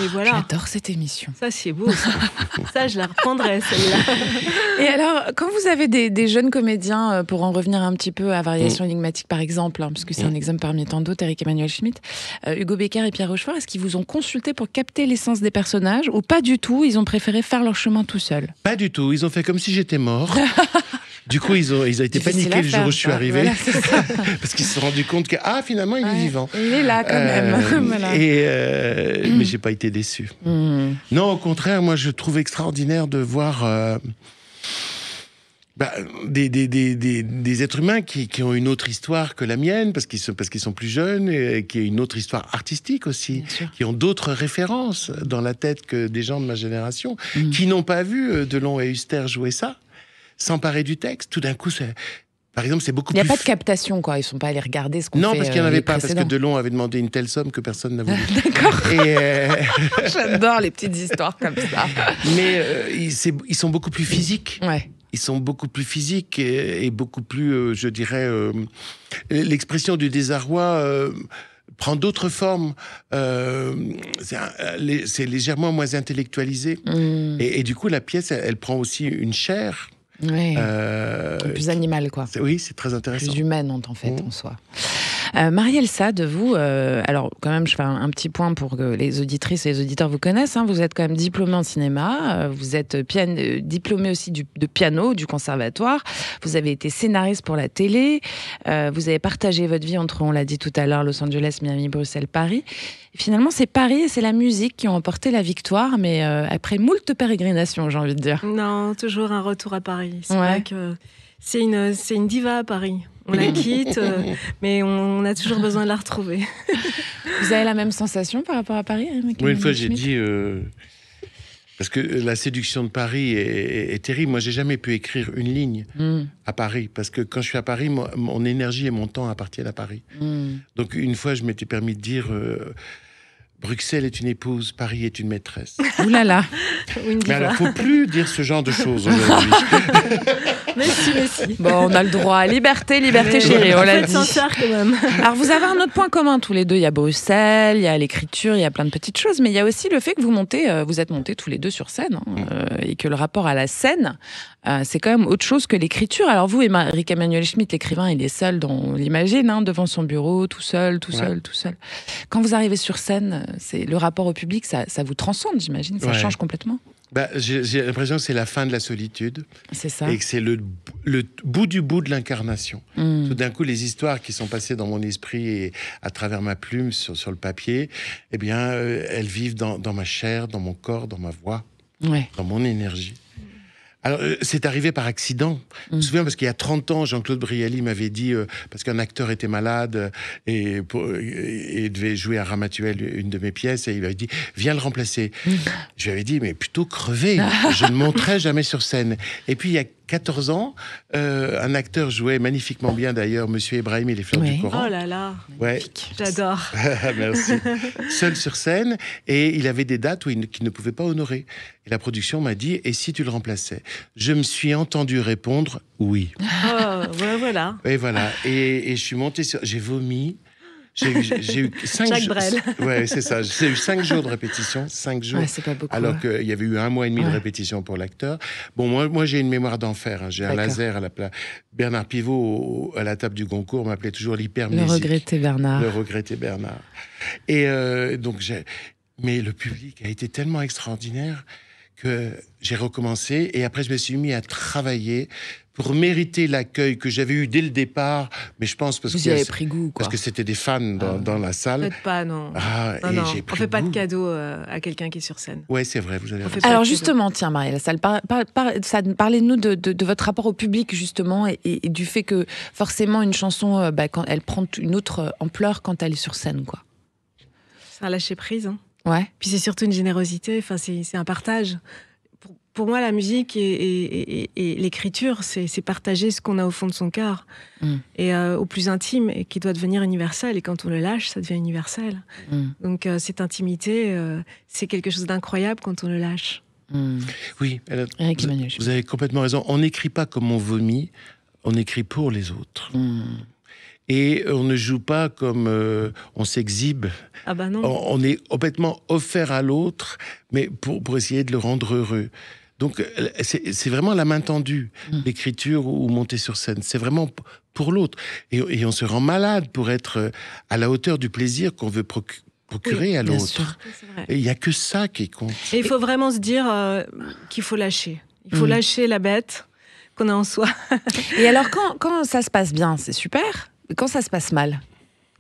Et voilà. J'adore cette émission. Ça, c'est beau. Ça, je la reprendrai, celle-là. Et alors, quand vous avez des jeunes comédiens, pour en revenir un petit peu à Variation énigmatique, par exemple, parce que c'est un exemple parmi tant d'autres, Éric-Emmanuel Schmitt, Hugo Becker et Pierre Rochefort, est-ce qu'ils vous ont consulté pour capter l'essence des personnages ou pas du tout ? Ils ont préféré faire leur chemin tout seuls ? Pas du tout. Ils ont fait comme si j'étais mort. Du coup, ils ont été Difficile paniqués à le jour faire, où je suis ça. arrivé. Voilà, c'est ça. Parce qu'ils se sont rendus compte que, finalement, il est vivant. Il est là quand même. Voilà. Mais j'ai pas été déçu. Non, au contraire, moi, je trouve extraordinaire de voir des êtres humains qui ont une autre histoire que la mienne, parce qu'ils sont plus jeunes, et qui ont une autre histoire artistique aussi, qui ont d'autres références dans la tête que des gens de ma génération, qui n'ont pas vu Delon et Huster jouer ça, s'emparer du texte. Tout d'un coup, par exemple, c'est beaucoup plus... Il n'y a pas de captation, quoi. Ils ne sont pas allés regarder ce qu'on fait. Non, parce qu'il n'y en avait pas, parce que précédents. Delon avait demandé une telle somme que personne n'a voulu. D'accord. Et J'adore les petites histoires comme ça. mais ils sont beaucoup plus physiques. Ouais. Ils sont beaucoup plus physiques et beaucoup plus, je dirais, l'expression du désarroi prend d'autres formes. C'est légèrement moins intellectualisé. Et du coup, la pièce, elle prend aussi une chair. Ouais. Plus animale, quoi. Oui, c'est très intéressant. Plus humaine, en fait, en soi. Marielle Sade, vous, alors quand même, je fais un petit point pour que les auditrices et les auditeurs vous connaissent. Hein, vous êtes quand même diplômée en cinéma, vous êtes diplômée aussi de piano, du conservatoire. Vous avez été scénariste pour la télé. Vous avez partagé votre vie entre, on l'a dit tout à l'heure, Los Angeles, Miami, Bruxelles, Paris. Et finalement, c'est Paris et c'est la musique qui ont emporté la victoire, mais après moult pérégrinations, j'ai envie de dire. Non, toujours un retour à Paris. C'est Ouais. vrai que c'est une diva à Paris. On la quitte, mais on a toujours besoin de la retrouver. Vous avez la même sensation par rapport à Paris, Moi, une fois, j'ai dit... parce que la séduction de Paris est terrible. Moi, j'ai jamais pu écrire une ligne à Paris. Parce que quand je suis à Paris, mon énergie et mon temps appartiennent à Paris. Donc, une fois, je m'étais permis de dire... Bruxelles est une épouse, Paris est une maîtresse. Ouh là là. Ou une Mais diva. alors, faut plus dire ce genre de choses aujourd'hui. Mais si. Bon, on a le droit. Liberté, Mais chérie, on l'a faites dit. sincère quand même. Alors, vous avez un autre point commun tous les deux. Il y a Bruxelles, il y a l'écriture, il y a plein de petites choses, mais il y a aussi le fait que vous êtes montés tous les deux sur scène, et que le rapport à la scène, c'est quand même autre chose que l'écriture. Alors vous, Eric Emmanuel Schmitt, l'écrivain, il est seul, on l'imagine, devant son bureau, tout seul. Quand vous arrivez sur scène, c'est le rapport au public, ça vous transcende, j'imagine, ça change complètement. J'ai l'impression que c'est la fin de la solitude. C'est ça. Et que c'est le bout du bout de l'incarnation. Tout d'un coup, les histoires qui sont passées dans mon esprit et à travers ma plume sur le papier, eh bien, elles vivent dans ma chair, dans mon corps, dans ma voix, dans mon énergie. Alors, c'est arrivé par accident. Je me souviens parce qu'il y a 30 ans, Jean-Claude Brialy m'avait dit, parce qu'un acteur était malade et devait jouer à Ramatuelle une de mes pièces, et il m'avait dit, viens le remplacer. Je lui avais dit, mais plutôt crever, je ne monterai jamais sur scène. Et puis, il y a 14 ans, un acteur jouait magnifiquement bien d'ailleurs, Monsieur Ibrahim et les Fleurs du Coran. Oh là là, Ouais. j'adore. Merci. Seul sur scène, et il avait des dates qu'il ne pouvait pas honorer. Et la production m'a dit, et si tu le remplaçais? Je me suis entendu répondre oui. Oh, voilà. Et voilà. Et je suis monté sur... J'ai vomi. J'ai eu 5 Jacques jours. Brel. Ouais, c'est ça. J'ai eu 5 jours de répétition. 5 jours. Ouais, c'est pas beaucoup. Alors qu'il y avait eu 1 mois et demi de répétition pour l'acteur. Bon, moi j'ai une mémoire d'enfer. J'ai un laser à la place. Bernard Pivot, à la table du Goncourt, m'appelait toujours l'hypermnésique. Le regretté Bernard. Le regretté Bernard. Et mais le public a été tellement extraordinaire que j'ai recommencé. Et après, je me suis mis à travailler pour mériter l'accueil que j'avais eu dès le départ. Mais je pense parce vous y avez pris goût, quoi. Parce que c'était des fans dans la salle. Peut-être pas, non. Non, on fait pas de cadeau à quelqu'un qui est sur scène. Ouais, c'est vrai, vous avez raison. Alors justement, tiens Marielle, parlez-nous de votre rapport au public justement et du fait que forcément une chanson, quand elle prend une autre ampleur quand elle est sur scène, quoi. C'est un lâcher prise. Ouais. Puis c'est surtout une générosité. Enfin, c'est un partage. Pour moi, la musique et l'écriture, c'est partager ce qu'on a au fond de son cœur et au plus intime, et qui doit devenir universel. Et quand on le lâche, ça devient universel. Donc cette intimité, c'est quelque chose d'incroyable quand on le lâche. Oui, Eric Emmanuel. vous avez complètement raison. On n'écrit pas comme on vomit, on écrit pour les autres. Et on ne joue pas comme on s'exhibe. Ah bah non. On est complètement offert à l'autre, mais pour essayer de le rendre heureux. Donc, c'est vraiment la main tendue, l'écriture ou monter sur scène. C'est vraiment pour l'autre. Et on se rend malade pour être à la hauteur du plaisir qu'on veut procurer à l'autre. Et il n'y a que ça qui compte. Et il faut vraiment se dire qu'il faut lâcher. Il faut lâcher la bête. qu'on a en soi. Et alors, quand ça se passe bien, c'est super. Quand ça se passe mal,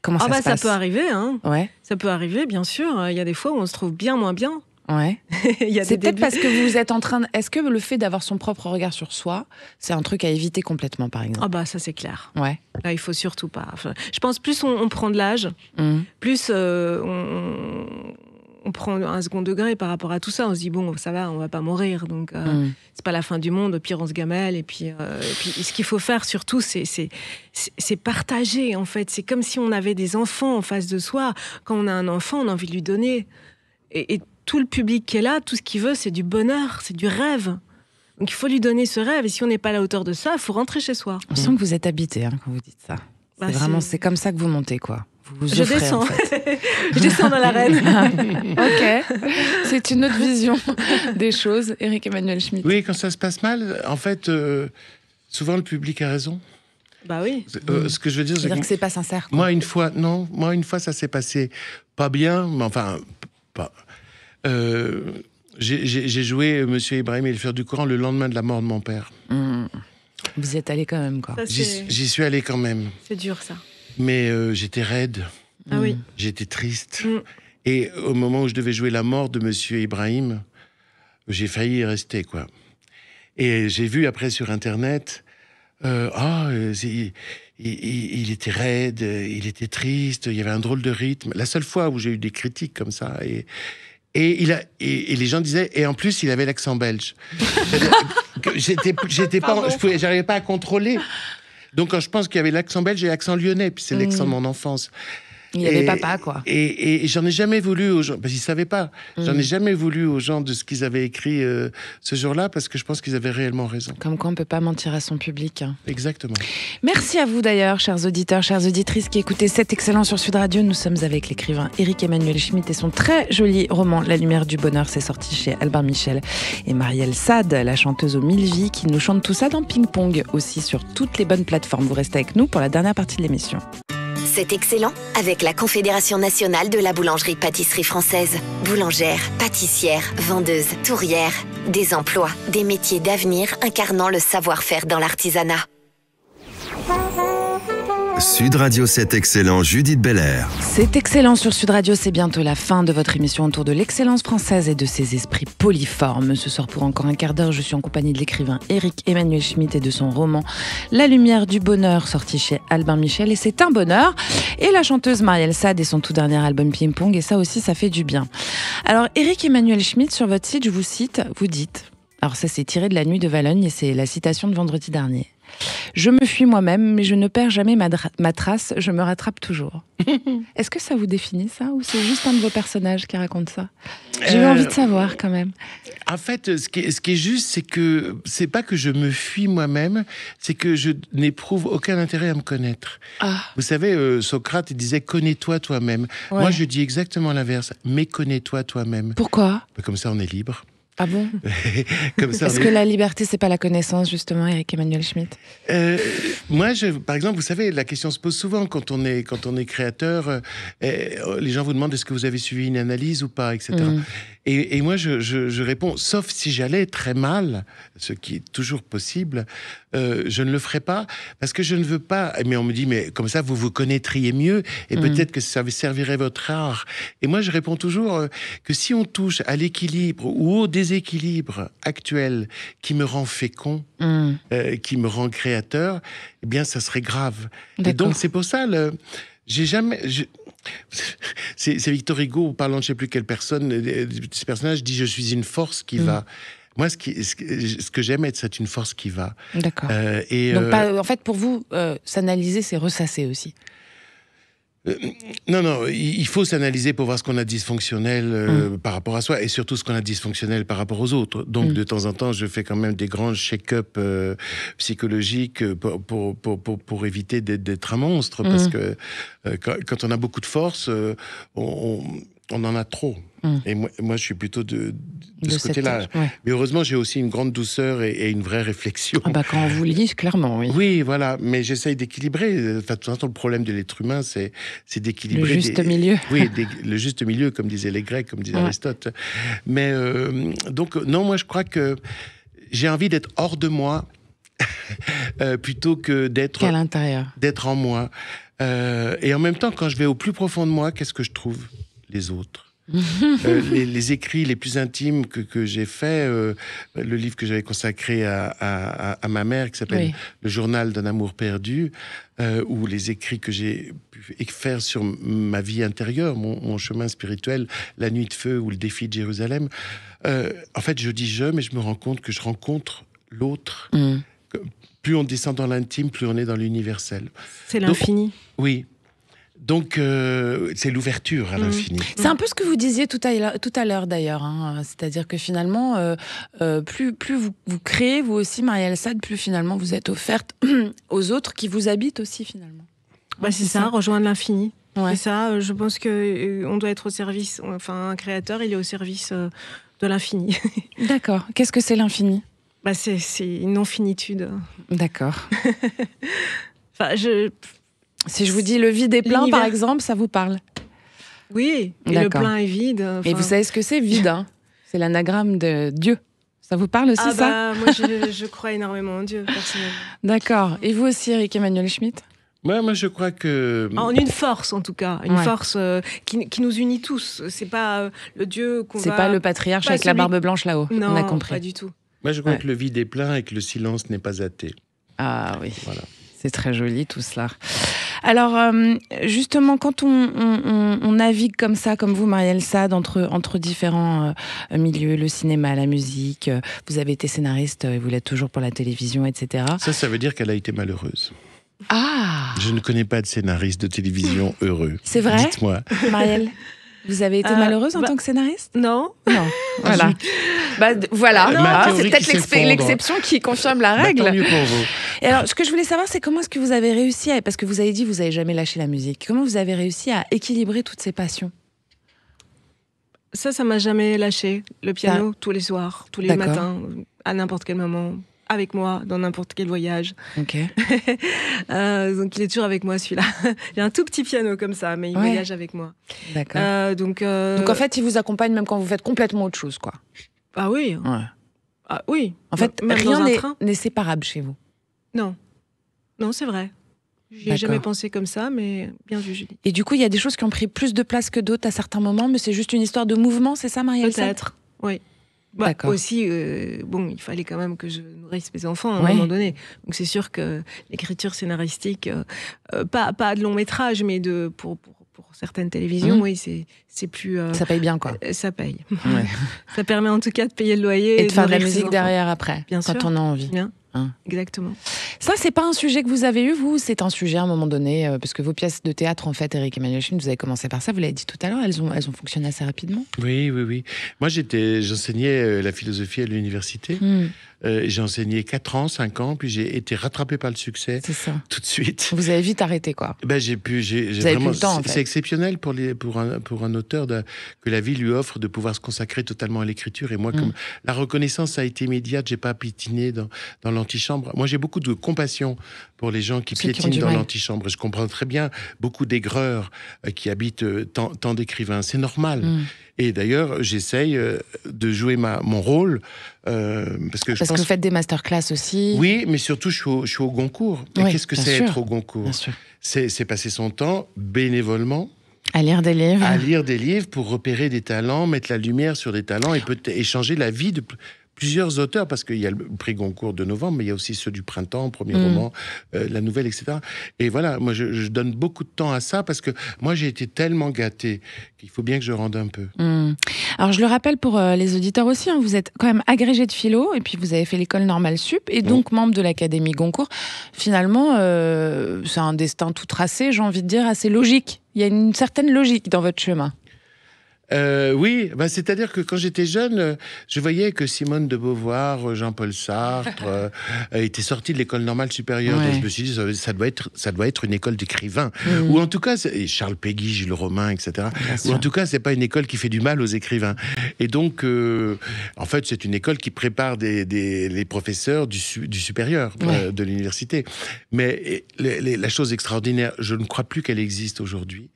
comment ça se passe? Ça peut arriver, hein. Ouais. Ça peut arriver, bien sûr. Il y a des fois où on se trouve bien, moins bien. Ouais. Il y a C'est des peut-être débuts. parce que vous êtes en train. Est-ce que le fait d'avoir son propre regard sur soi, c'est un truc à éviter complètement, par exemple? Ça c'est clair. Ouais. Là, il faut surtout pas. Enfin, je pense plus on prend de l'âge, plus on prend un second degré par rapport à tout ça. On se dit bon, ça va, on va pas mourir, donc c'est pas la fin du monde. Au pire, on se gamelle. Et puis ce qu'il faut faire surtout, c'est partager. En fait, c'est comme si on avait des enfants en face de soi. Quand on a un enfant, on a envie de lui donner. Et tout le public qui est là, tout ce qu'il veut, c'est du bonheur, c'est du rêve. Donc il faut lui donner ce rêve. Et si on n'est pas à la hauteur de ça, il faut rentrer chez soi. On sent que vous êtes habité quand vous dites ça. C'est vraiment, c'est comme ça que vous montez, quoi. Je descends. En fait. Je descends dans l'arène. Ok. C'est une autre vision des choses. Éric Emmanuel Schmitt. Oui, quand ça se passe mal, en fait, souvent le public a raison. Bah oui. Ce que je veux dire, C'est-à-dire que c'est pas sincère, quoi. Moi, une fois, ça s'est passé pas bien, mais enfin, pas. J'ai joué Monsieur Ibrahim et le fer du Coran le lendemain de la mort de mon père. Vous y êtes allé quand même, quoi. J'y suis allé quand même. C'est dur, ça. Mais j'étais raide. Ah oui. J'étais triste. Et au moment où je devais jouer la mort de Monsieur Ibrahim, j'ai failli y rester, quoi. Et j'ai vu après sur Internet, il était raide, il était triste, il y avait un drôle de rythme. La seule fois où j'ai eu des critiques comme ça, et les gens disaient, et en plus, il avait l'accent belge. J'arrivais pas à contrôler. Donc, quand je pense qu'il y avait l'accent belge et l'accent lyonnais, puis c'est l'accent de mon enfance. Il y avait papa, quoi. Et j'en ai jamais voulu aux gens, parce qu'ils savaient pas. J'en ai jamais voulu aux gens de ce qu'ils avaient écrit ce jour-là, parce que je pense qu'ils avaient réellement raison. Comme quoi, on peut pas mentir à son public. Exactement. Merci à vous d'ailleurs, chers auditeurs, chères auditrices qui écoutez cet excellent sur Sud Radio. Nous sommes avec l'écrivain Éric Emmanuel Schmitt et son très joli roman La lumière du bonheur. C'est sorti chez Albin Michel. Et Marielle Sade, la chanteuse aux 1000 vies, qui nous chante tout ça dans Ping Pong, aussi sur toutes les bonnes plateformes. Vous restez avec nous pour la dernière partie de l'émission. C'est excellent avec la Confédération nationale de la boulangerie-pâtisserie française. Boulangère, pâtissière, vendeuse, tourrière. Des emplois, des métiers d'avenir incarnant le savoir-faire dans l'artisanat. Sud Radio, c'est excellent, Judith Belair. C'est excellent sur Sud Radio, c'est bientôt la fin de votre émission autour de l'excellence française et de ses esprits poliformes. Ce soir, pour encore un quart d'heure, je suis en compagnie de l'écrivain Éric Emmanuel Schmitt et de son roman La lumière du bonheur, sorti chez Albin Michel, et c'est un bonheur. Et la chanteuse Marielle Sade et son tout dernier album Ping Pong, et ça aussi, ça fait du bien. Alors, Éric Emmanuel Schmitt, sur votre site, je vous cite, vous dites, alors ça c'est tiré de La Nuit de Valogne et c'est la citation de vendredi dernier. Je me fuis moi-même, mais je ne perds jamais ma trace, je me rattrape toujours. Est-ce que ça vous définit, ça, ou c'est juste un de vos personnages qui raconte ça? J'ai eu envie de savoir, quand même. En fait, ce qui est juste, c'est que c'est pas que je me fuis moi-même, c'est que je n'éprouve aucun intérêt à me connaître. Ah. Vous savez, Socrate il disait « connais-toi toi-même ». Ouais. Moi, je dis exactement l'inverse. « Méconnais-toi toi-même ». Pourquoi? Comme ça, on est libre. Ah bon? Comme ça, Est-ce que la liberté, c'est pas la connaissance, justement, Éric Emmanuel Schmitt? Moi, par exemple, vous savez, la question se pose souvent quand on est créateur. Les gens vous demandent est-ce que vous avez suivi une analyse ou pas, etc. Et moi, je réponds, sauf si j'allais très mal, ce qui est toujours possible, je ne le ferai pas parce que je ne veux pas. Mais on me dit, mais comme ça, vous vous connaîtriez mieux et peut-être que ça servirait votre art. Et moi, je réponds toujours que si on touche à l'équilibre ou au déséquilibre actuel qui me rend fécond, qui me rend créateur, eh bien, ça serait grave. Et donc, c'est pour ça, j'ai jamais... C'est Victor Hugo, parlant de je ne sais plus quelle personne, ce personnage dit « je suis une force qui va ». Moi, ce que j'aime être, c'est une force qui va. D'accord. Donc, en fait, pour vous, s'analyser, c'est ressasser aussi. Non, il faut s'analyser pour voir ce qu'on a de dysfonctionnel par rapport à soi et surtout ce qu'on a de dysfonctionnel par rapport aux autres. Donc, de temps en temps, je fais quand même des grands check-up psychologiques pour éviter d'être un monstre. Parce que quand on a beaucoup de force, on en a trop. Et moi, je suis plutôt de ce côté-là. Ouais. Mais heureusement, j'ai aussi une grande douceur et une vraie réflexion. Ah bah, quand on vous lit, clairement, oui. Oui, voilà. Mais j'essaye d'équilibrer. Enfin, de toute façon, le problème de l'être humain, c'est d'équilibrer. Le juste milieu. Oui, le juste milieu, comme disaient les Grecs, comme disait Aristote. Mais donc, non, moi, je crois que j'ai envie d'être hors de moi plutôt que d'être Qu'à l'intérieur. en moi. Et en même temps, quand je vais au plus profond de moi, qu'est-ce que je trouve? Les autres. Les écrits les plus intimes que j'ai faits, le livre que j'avais consacré à ma mère, qui s'appelle Le journal d'un amour perdu, ou les écrits que j'ai pu faire sur ma vie intérieure, mon chemin spirituel, La nuit de feu ou Le défi de Jérusalem. En fait, je dis mais je me rends compte que je rencontre l'autre. Plus on descend dans l'intime, plus on est dans l'universel. C'est l'infini. Oui. Donc, c'est l'ouverture à l'infini. C'est un peu ce que vous disiez tout à l'heure d'ailleurs. Hein. C'est-à-dire que finalement, plus vous créez, vous aussi, Marielle Sade, plus finalement vous êtes offerte aux autres qui vous habitent aussi finalement. C'est ça, rejoindre l'infini. Ouais. C'est ça, je pense qu'on doit être au service, enfin un créateur, il est au service de l'infini. D'accord. Qu'est-ce que c'est l'infini? C'est une non-finitude. D'accord. Enfin, Si je vous dis le vide est plein, par exemple, ça vous parle? Oui, et le plein est vide. Et vous savez ce que c'est, vide, hein? C'est l'anagramme de Dieu. Ça vous parle aussi, ça? Moi, je crois énormément en Dieu, personnellement. D'accord. Et vous aussi, Eric Emmanuel Schmitt? Moi, je crois que... En une force, en tout cas. Une force qui nous unit tous. C'est pas le Dieu qu'on va... C'est pas le patriarche avec la barbe blanche là-haut. Non, on a compris. pas du tout. Moi, je crois que le vide est plein et que le silence n'est pas athée. Ah oui. Voilà. C'est très joli tout cela. Alors, justement, quand on navigue comme ça, comme vous, Marielle Sade, entre différents milieux, le cinéma, la musique, vous avez été scénariste et vous l'êtes toujours pour la télévision, etc. Ça veut dire qu'elle a été malheureuse. Ah! Je ne connais pas de scénariste de télévision heureux. C'est vrai? Dites-moi. Marielle, vous avez été malheureuse en tant que scénariste? Non. Non. Voilà. Voilà, c'est peut-être l'exception qui confirme la règle. Tant mieux pour vous. Et alors, ce que je voulais savoir, c'est comment est-ce que vous avez réussi parce que vous avez dit que vous n'avez jamais lâché la musique. Comment vous avez réussi à équilibrer toutes ces passions? Ça m'a jamais lâché. Le piano, tous les soirs, tous les matins, à n'importe quel moment, avec moi, dans n'importe quel voyage. Ok. Donc il est toujours avec moi, celui-là. J'ai un tout petit piano comme ça, mais il voyage avec moi. D'accord. Donc en fait, il vous accompagne même quand vous faites complètement autre chose, quoi. Ah oui. Ouais. Ah oui. En fait, même rien dans n'est séparable chez vous. Non. Non, c'est vrai. J'y ai jamais pensé comme ça, mais bien vu, Julie. Et du coup, il y a des choses qui ont pris plus de place que d'autres à certains moments, mais c'est juste une histoire de mouvement, c'est ça, Marielle Sade? Peut-être, oui. D'accord. Aussi, il fallait quand même que je nourrisse mes enfants à un moment donné. Donc c'est sûr que l'écriture scénaristique, pas de long métrage, mais pour certaines télévisions, oui, c'est plus... ça paye bien, quoi. Ça paye. Ouais. Ça permet en tout cas de payer le loyer. Et de faire de la musique derrière après, bien quand sûr. on a envie. Bien. Exactement. Ça, c'est pas un sujet que vous avez eu, vous? C'est un sujet à un moment donné, parce que vos pièces de théâtre, en fait, Eric Emmanuel Schmitt, vous avez commencé par ça, vous l'avez dit tout à l'heure, elles ont fonctionné assez rapidement. Oui. Moi, j'enseignais la philosophie à l'université. J'ai enseigné 4 ans, 5 ans, puis j'ai été rattrapé par le succès. C'est ça. Tout de suite. Vous avez vite arrêté, quoi. J'ai vraiment plus le temps, en fait. C'est exceptionnel pour un auteur que la vie lui offre de pouvoir se consacrer totalement à l'écriture. Et moi, comme la reconnaissance a été immédiate, j'ai pas piétiné dans l'antichambre. Moi, j'ai beaucoup de compassion pour les gens qui piétinent dans l'antichambre. Je comprends très bien beaucoup d'aigreurs qui habitent tant d'écrivains. C'est normal. Et d'ailleurs, j'essaye de jouer mon rôle parce que vous faites des masterclass aussi. Oui, mais surtout, je suis au Goncourt. Et qu'est-ce que c'est être au Goncourt? C'est passer son temps bénévolement à lire des livres. À lire des livres pour repérer des talents, mettre la lumière sur des talents et peut-être échanger la vie de plusieurs auteurs, parce qu'il y a le prix Goncourt de novembre, mais il y a aussi ceux du printemps, premier roman, la nouvelle, etc. Et voilà, moi, je donne beaucoup de temps à ça, parce que moi, j'ai été tellement gâté qu'il faut bien que je rende un peu. Alors, je le rappelle pour les auditeurs aussi, vous êtes quand même agrégé de philo, et puis vous avez fait l'école normale sup, et donc membre de l'Académie Goncourt. Finalement, c'est un destin tout tracé, j'ai envie de dire, assez logique. Il y a une certaine logique dans votre chemin. Oui, c'est-à-dire que quand j'étais jeune, je voyais que Simone de Beauvoir, Jean-Paul Sartre étaient sortis de l'école normale supérieure. Donc je me suis dit, ça doit être une école d'écrivains. Ou en tout cas, Charles Péguy, Jules Romain, etc. Ou en tout cas, c'est pas une école qui fait du mal aux écrivains. Et donc, en fait, c'est une école qui prépare les professeurs du supérieur de l'université. Mais la chose extraordinaire, je ne crois plus qu'elle existe aujourd'hui.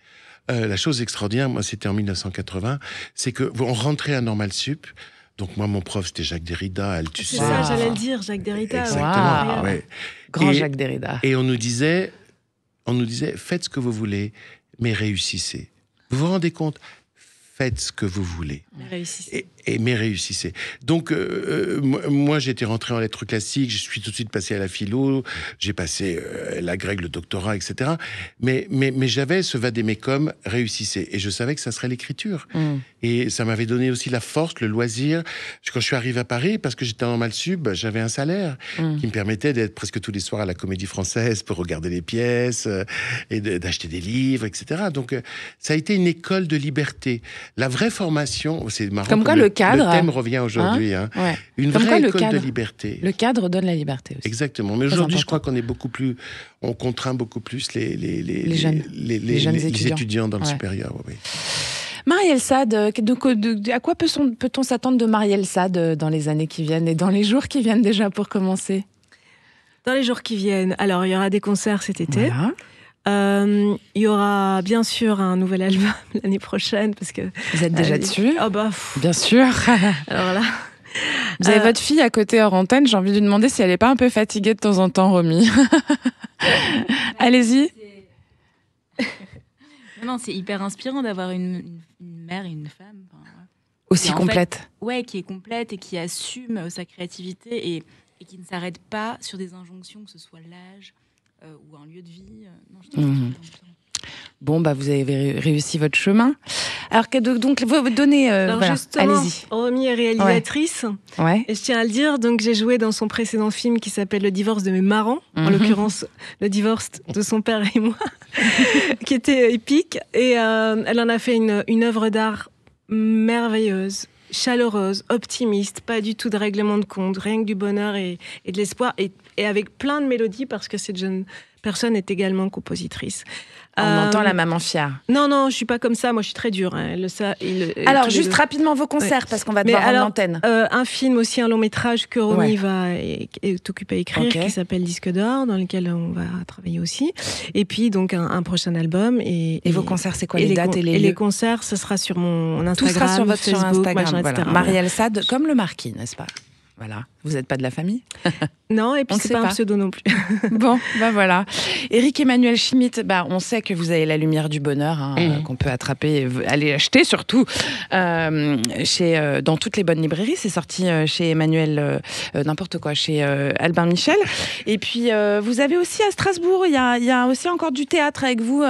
La chose extraordinaire, moi, c'était en 1980, c'est qu'on rentrait à Normal Sup, Donc moi, mon prof, c'était Jacques Derrida, Althusser. C'est ça, j'allais le dire, Jacques Derrida. Exactement. Wow. Ouais. Grand Et- Jacques Derrida. Et on nous disait, faites ce que vous voulez, mais réussissez. Vous vous rendez compte? Faites ce que vous voulez. Réussissez. Mais réussissez. Donc, moi, j'étais rentré en lettres classiques, je suis tout de suite passé à la philo, j'ai passé la grecque, le doctorat, etc. Mais j'avais ce vadémécum, réussissez. Et je savais que ça serait l'écriture. Et ça m'avait donné aussi la force, le loisir. Quand je suis arrivé à Paris, parce que j'étais en Malsub, j'avais un salaire qui me permettait d'être presque tous les soirs à la Comédie Française pour regarder les pièces et d'acheter des livres, etc. Donc, ça a été une école de liberté. La vraie formation, c'est marrant. Comme quoi le cadre. Le thème revient aujourd'hui. Hein. Ouais. Une Comme vraie quoi, école le cadre, de liberté. Le cadre donne la liberté aussi. Exactement. Mais Très aujourd'hui, je important. crois qu'on est beaucoup plus. On contraint beaucoup plus les jeunes. Les jeunes étudiants dans le Ouais. supérieur. Ouais, ouais. Marielle Sade, à quoi peut-on s'attendre de Marielle Sade dans les années qui viennent et dans les jours qui viennent déjà pour commencer? Dans les jours qui viennent, alors il y aura des concerts cet été. Voilà. Il y aura bien sûr un nouvel album l'année prochaine parce que Vous êtes déjà dessus? Ah bah pff, Bien sûr. alors là. Vous avez votre fille à côté hors antenne. J'ai envie de lui demander si elle n'est pas un peu fatiguée de temps en temps, Romy. Allez-y. Non, c'est hyper inspirant d'avoir une mère et une femme. Enfin, ouais. Aussi Et en complète. Ouais, qui est complète et qui assume sa créativité et qui ne s'arrête pas sur des injonctions, que ce soit l'âge ou un lieu de vie. Non, je trouve ça super inspirant. Bon, bah, vous avez réussi votre chemin. Alors, donc, vous donnez... Alors voilà. justement, Allez-y. Romy est réalisatrice. Ouais. Et je tiens à le dire, donc j'ai joué dans son précédent film qui s'appelle Le divorce de mes marrants, en l'occurrence le divorce de son père et moi, qui était épique. Et elle en a fait une œuvre d'art merveilleuse, chaleureuse, optimiste, pas du tout de règlement de compte, rien que du bonheur et de l'espoir, et avec plein de mélodies parce que cette jeune personne est également compositrice. On entend la maman fière. Non, je suis pas comme ça. Moi, je suis très dure. Hein. Alors, juste rapidement vos concerts, parce qu'on va devoir rendre l'antenne. Un film aussi, un long métrage que Romy Ouais. est occupée à écrire, Ok. qui s'appelle Disque d'or, dans lequel on va travailler aussi. Et puis, donc, un prochain album. Et vos concerts, c'est quoi les dates et les lieux? les concerts, ce sera sur mon Tout Instagram, sera sur votre Facebook, Instagram. machin, Voilà. etc. Marielle Sade, comme le marquis, n'est-ce pas? Voilà. Vous n'êtes pas de la famille? Non, et On puis c'est sait pas un pas. pseudo non plus. Bon, bah voilà. Éric Emmanuel Schmitt, bah, on sait que vous avez la lumière du bonheur, hein, qu'on peut attraper, et aller acheter surtout dans toutes les bonnes librairies. C'est sorti chez Emmanuel, n'importe quoi, chez Albin Michel. Et puis, vous avez aussi à Strasbourg, il y a aussi encore du théâtre avec vous,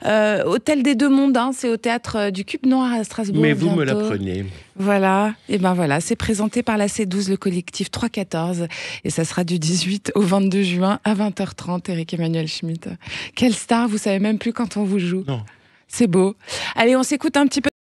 Hôtel des Deux Mondes, hein, c'est au théâtre du Cube Noir à Strasbourg. Mais vous me bientôt. l'apprenez. Voilà, et ben voilà, c'est présenté par la C12, le collectif 314, et ça sera du 18 au 22 juin à 20h30, Éric Emmanuel Schmitt. Quelle star, vous savez même plus quand on vous joue. Non. C'est beau. Allez, on s'écoute un petit peu.